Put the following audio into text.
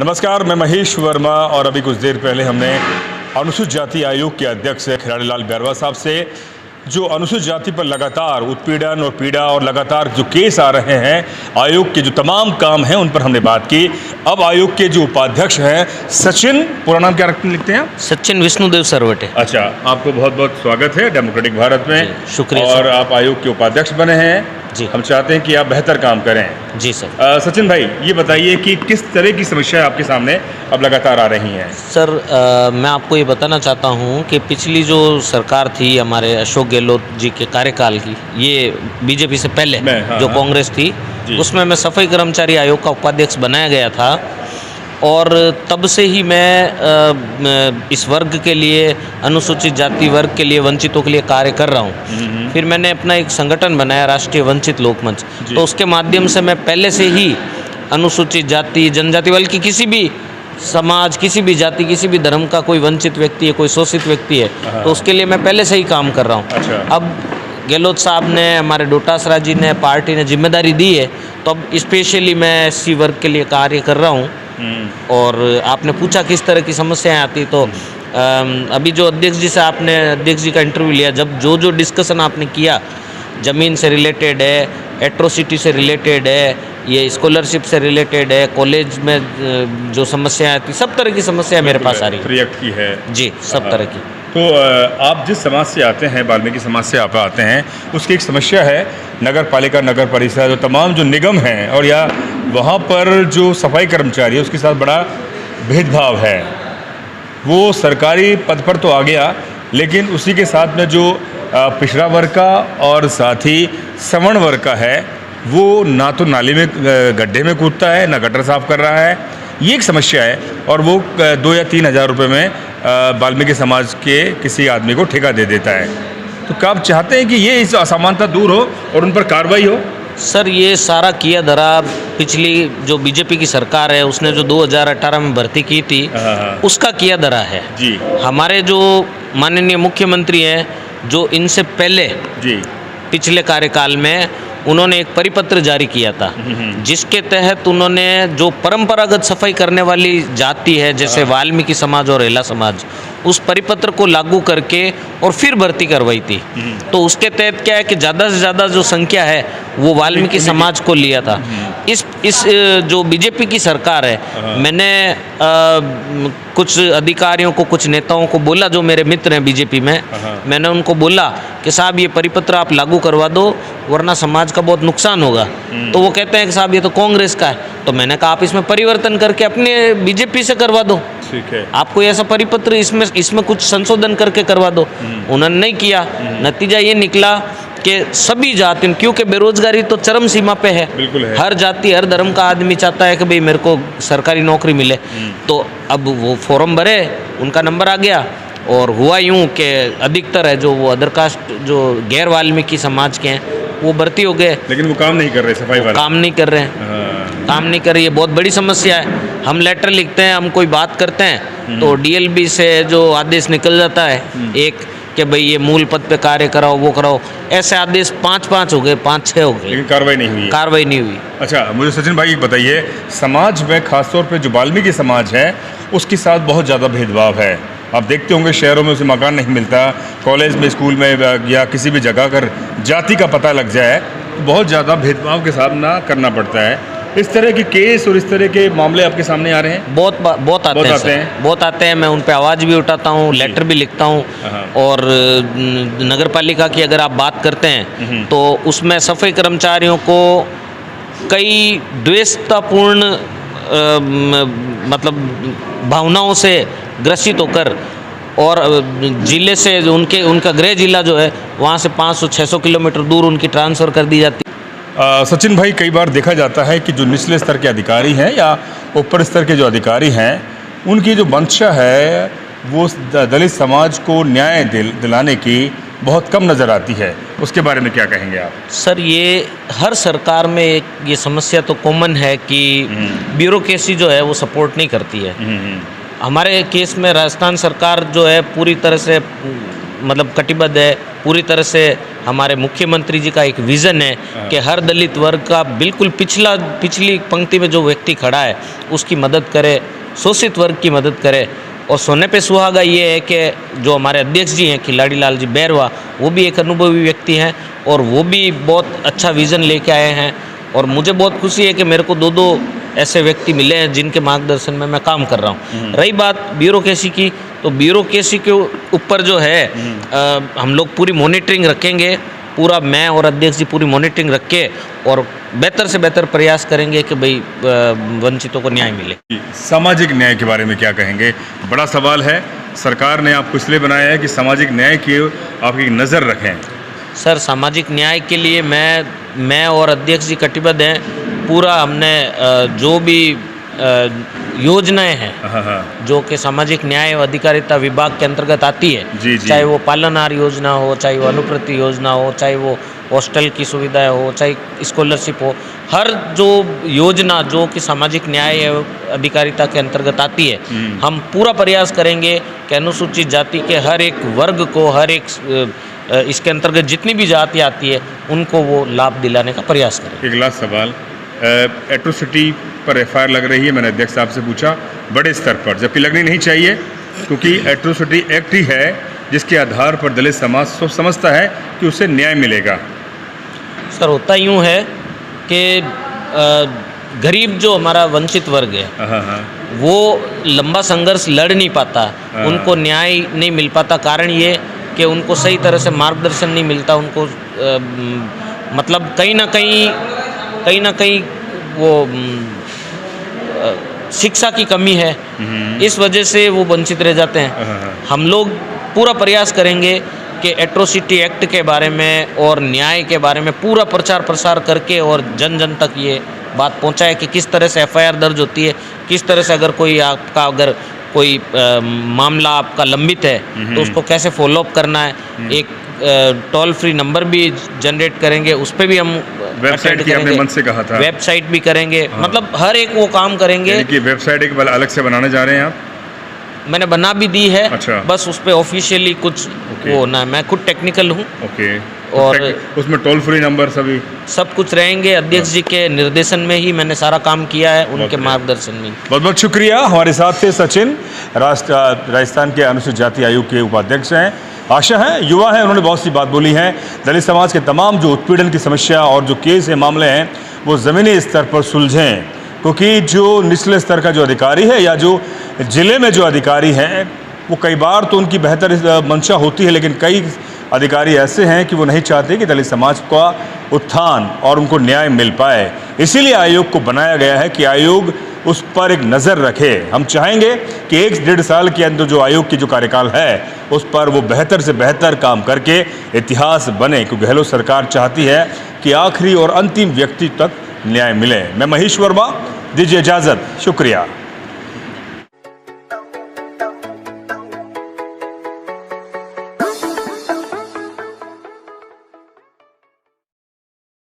नमस्कार, मैं महेश वर्मा और अभी कुछ देर पहले हमने अनुसूचित जाति आयोग के अध्यक्ष खिलाड़ीलाल बैरवा साहब से जो अनुसूचित जाति पर लगातार उत्पीड़न और पीड़ा और लगातार जो केस आ रहे हैं, आयोग के जो तमाम काम हैं उन पर हमने बात की। अब आयोग के जो उपाध्यक्ष हैं सचिन, पूरा नाम क्या लिखते हैं? सचिन विष्णुदेव सरवटे। अच्छा, आपको बहुत बहुत स्वागत है डेमोक्रेटिक भारत में। शुक्रिया। और आप आयोग के उपाध्यक्ष बने हैं जी। हम चाहते हैं कि आप बेहतर काम करें। जी सर। सचिन भाई, ये बताइए कि किस तरह की समस्या आपके सामने अब लगातार आ रही हैं? सर, मैं आपको ये बताना चाहता हूँ कि पिछली जो सरकार थी हमारे अशोक गहलोत जी के कार्यकाल की, ये बीजेपी से पहले जो कांग्रेस थी, उसमें मैं सफाई कर्मचारी आयोग का उपाध्यक्ष बनाया गया था। और तब से ही मैं इस वर्ग के लिए, अनुसूचित जाति वर्ग के लिए, वंचितों के लिए कार्य कर रहा हूँ। फिर मैंने अपना एक संगठन बनाया, राष्ट्रीय वंचित लोकमंच। तो उसके माध्यम से मैं पहले से ही अनुसूचित जाति, जनजाति, बल्कि किसी भी समाज, किसी भी जाति, किसी भी धर्म का कोई वंचित व्यक्ति है, कोई शोषित व्यक्ति है, तो उसके लिए मैं पहले से ही काम कर रहा हूँ। अच्छा। अब गहलोत साहब ने, हमारे डोटासरा जी ने, पार्टी ने जिम्मेदारी दी है, तो अब स्पेशली मैं एससी वर्ग के लिए कार्य कर रहा हूँ। और आपने पूछा किस तरह की समस्याएं आती, तो अभी जो अध्यक्ष जी से आपने, अध्यक्ष जी का इंटरव्यू लिया, जब जो डिस्कशन आपने किया, ज़मीन से रिलेटेड है, एट्रोसिटी से रिलेटेड है, ये स्कॉलरशिप से रिलेटेड है, कॉलेज में जो समस्याएं आती, सब तरह की समस्या मेरे पास आ रही है। रिएक्ट की है जी, सब तरह की। तो आप जिस समाज से आते हैं, वाल्मीकि समाज से आप आते हैं, उसकी एक समस्या है नगर पालिका, नगर परिषद, जो तमाम जो निगम हैं और या वहाँ पर जो सफाई कर्मचारी है उसके साथ बड़ा भेदभाव है। वो सरकारी पद पर तो आ गया, लेकिन उसी के साथ में जो पिछड़ा वर्ग का और साथ ही सवर्ण वर्ग का है, वो ना तो नाली में, गड्ढे में कूदता है, ना गटर साफ कर रहा है। ये एक समस्या है। और वो 2 या 3 हज़ार रुपये में वाल्मीकि समाज के किसी आदमी को ठेका दे देता है। तो क्या आप चाहते हैं कि ये इस असमानता दूर हो और उन पर कार्रवाई हो? सर, ये सारा किया धरा पिछली जो बीजेपी की सरकार है, उसने जो 2018 में भर्ती की थी, उसका किया धरा है। जी। हमारे जो माननीय मुख्यमंत्री हैं, जो इनसे पहले जी पिछले कार्यकाल में उन्होंने एक परिपत्र जारी किया था, जिसके तहत उन्होंने जो परंपरागत सफाई करने वाली जाति है, जैसे वाल्मीकि समाज और रेला समाज, उस परिपत्र को लागू करके और फिर भर्ती करवाई थी। तो उसके तहत क्या है कि ज़्यादा से ज़्यादा जो संख्या है वो वाल्मीकि समाज को लिया था। इस जो बीजेपी की सरकार है, मैंने कुछ अधिकारियों को, कुछ नेताओं को बोला, जो मेरे मित्र हैं बीजेपी में, मैंने उनको बोला कि साहब ये परिपत्र आप लागू करवा दो, वरना समाज का बहुत नुकसान होगा। तो वो कहते हैं कि साहब ये तो कांग्रेस का है। तो मैंने कहा आप इसमें परिवर्तन करके अपने बीजेपी से करवा दो, ठीक है, आपको ऐसा परिपत्र इसमें कुछ संशोधन करके करवा दो। उन्होंने नहीं किया। नतीजा ये निकला कि सभी जातियों, क्योंकि बेरोजगारी तो चरम सीमा पे है, बिल्कुल है। हर जाति, हर धर्म का आदमी चाहता है कि भाई मेरे को सरकारी नौकरी मिले। तो अब वो फॉर्म भरे, उनका नंबर आ गया, और हुआ यूँ कि अधिकतर है जो वो अदर कास्ट, जो गैर वाल्मीकि समाज के हैं, वो भर्ती हो गए। लेकिन वो काम नहीं कर रहे, सफाई वाले काम नहीं कर रहे हैं, काम नहीं कर रही है। बहुत बड़ी समस्या है। हम लेटर लिखते हैं, हम कोई बात करते हैं, तो डीएलबी से जो आदेश निकल जाता है एक कि भाई ये मूल पद पे कार्य कराओ, वो कराओ। ऐसे आदेश 5 हो गए, 5-6 हो गए, लेकिन कार्रवाई नहीं हुई। कार्रवाई नहीं हुई। अच्छा, मुझे सचिन भाई बताइए, समाज में खासतौर पे जो वाल्मीकि समाज है उसके साथ बहुत ज़्यादा भेदभाव है। आप देखते होंगे शहरों में उसे मकान नहीं मिलता, कॉलेज में, स्कूल में या किसी भी जगह अगर जाति का पता लग जाए तो बहुत ज़्यादा भेदभाव के सामना करना पड़ता है। इस तरह के केस और इस तरह के मामले आपके सामने आ रहे हैं? बहुत आते हैं। मैं उन पे आवाज़ भी उठाता हूँ, लेटर भी लिखता हूँ। और नगर पालिका की अगर आप बात करते हैं तो उसमें सफाई कर्मचारियों को कई द्वेषतापूर्ण मतलब भावनाओं से ग्रसित होकर, और जिले से उनका गृह जिला जो है, वहाँ से 500-600 किलोमीटर दूर उनकी ट्रांसफ़र कर दी जाती है। सचिन भाई, कई बार देखा जाता है कि जो निचले स्तर के अधिकारी हैं या ऊपर स्तर के जो अधिकारी हैं, उनकी जो मंशा है वो दलित समाज को न्याय दिलाने की बहुत कम नज़र आती है। उसके बारे में क्या कहेंगे आप? सर, ये हर सरकार में ये समस्या तो कॉमन है कि ब्यूरोक्रेसी जो है वो सपोर्ट नहीं करती है। हमारे केस में राजस्थान सरकार जो है पूरी तरह से मतलब कटिबद्ध है, पूरी तरह से हमारे मुख्यमंत्री जी का एक विज़न है कि हर दलित वर्ग का बिल्कुल पिछली पंक्ति में जो व्यक्ति खड़ा है उसकी मदद करे, शोषित वर्ग की मदद करे। और सोने पे सुहागा ये है कि जो हमारे अध्यक्ष जी हैं खिलाड़ी लाल जी बैरवा, वो भी एक अनुभवी व्यक्ति हैं और वो भी बहुत अच्छा विज़न लेके आए हैं। और मुझे बहुत खुशी है कि मेरे को दो ऐसे व्यक्ति मिले हैं जिनके मार्गदर्शन में मैं काम कर रहा हूँ। रही बात ब्यूरोक्रेसी की, तो ब्यूरोक्रेसी के ऊपर जो है हम लोग पूरी मॉनिटरिंग रखेंगे, पूरा मैं और अध्यक्ष जी पूरी मॉनिटरिंग रख के और बेहतर से बेहतर प्रयास करेंगे कि भाई वंचितों को न्याय मिले। सामाजिक न्याय के बारे में क्या कहेंगे? बड़ा सवाल है। सरकार ने आपको इसलिए बनाया है कि सामाजिक न्याय की आपकी नज़र रखें। सर, सामाजिक न्याय के लिए मैं और अध्यक्ष जी कटिबद्ध हैं। पूरा हमने जो भी योजनाएं हैं जो कि सामाजिक न्याय और अधिकारिता विभाग के अंतर्गत आती है, चाहे वो पालनहार योजना हो, चाहे वो अनुप्रति योजना हो, चाहे वो हॉस्टल की सुविधाएं हो, चाहे स्कॉलरशिप हो, हर जो योजना जो कि सामाजिक न्याय अधिकारिता के अंतर्गत आती है, हम पूरा प्रयास करेंगे कि अनुसूचित जाति के हर एक वर्ग को, हर एक इसके अंतर्गत जितनी भी जाति आती है उनको वो लाभ दिलाने का प्रयास करें। एक लास्ट सवाल, एट्रोसिटी पर एफआईआर लग रही है, मैंने अध्यक्ष साहब से पूछा, बड़े स्तर पर, जबकि लगनी नहीं चाहिए क्योंकि एट्रोसिटी एक्ट ही है जिसके आधार पर दलित समाज समझता है कि उसे न्याय मिलेगा। सर, होता यूँ है कि गरीब जो हमारा वंचित वर्ग है वो लंबा संघर्ष लड़ नहीं पाता, उनको न्याय नहीं मिल पाता। कारण ये कि उनको सही तरह से मार्गदर्शन नहीं मिलता, उनको मतलब कहीं ना कहीं वो शिक्षा की कमी है, इस वजह से वो वंचित रह जाते हैं। हम लोग पूरा प्रयास करेंगे कि एट्रोसिटी एक्ट के बारे में और न्याय के बारे में पूरा प्रचार प्रसार करके और जन जन तक ये बात पहुंचाए कि किस तरह से एफआईआर दर्ज होती है, किस तरह से अगर कोई मामला आपका लंबित है तो उसको कैसे फॉलोअप करना है। एक टोल फ्री नंबर भी जनरेट करेंगे, उस पर भी हम वेबसाइट की आपने मन से कहा था, वेबसाइट भी करेंगे। मतलब हर एक वो काम करेंगे कि वेबसाइट एक अलग से बनाने जा रहे हैं आप? मैंने बना भी दी है। अच्छा। बस उस पर ऑफिशियली कुछ वो ना, मैं खुद टेक्निकल हूँ। और उसमें टोल फ्री नंबर सब कुछ रहेंगे। अध्यक्ष जी के निर्देशन में ही मैंने सारा काम किया है, उनके मार्गदर्शन में। बहुत बहुत शुक्रिया। हमारे साथ थे सचिन, राजस्थान के अनुसूचित जाति आयोग के उपाध्यक्ष हैं। आशा है, युवा हैं, उन्होंने बहुत सी बात बोली हैं। दलित समाज के तमाम जो उत्पीड़न की समस्या और जो केस है, मामले हैं, वो ज़मीनी स्तर पर सुलझें, क्योंकि जो निचले स्तर का जो अधिकारी है या जो ज़िले में जो अधिकारी हैं, वो कई बार तो उनकी बेहतर मंशा होती है, लेकिन कई अधिकारी ऐसे हैं कि वो नहीं चाहते कि दलित समाज का उत्थान और उनको न्याय मिल पाए। इसीलिए आयोग को बनाया गया है कि आयोग उस पर एक नज़र रखे। हम चाहेंगे कि 1-1.5 साल के अंदर जो आयोग की जो कार्यकाल है उस पर वो बेहतर से बेहतर काम करके इतिहास बने, क्योंकि गहलोत सरकार चाहती है कि आखिरी और अंतिम व्यक्ति तक न्याय मिले। मैं महेश वर्मा, दीजिए इजाज़त। शुक्रिया।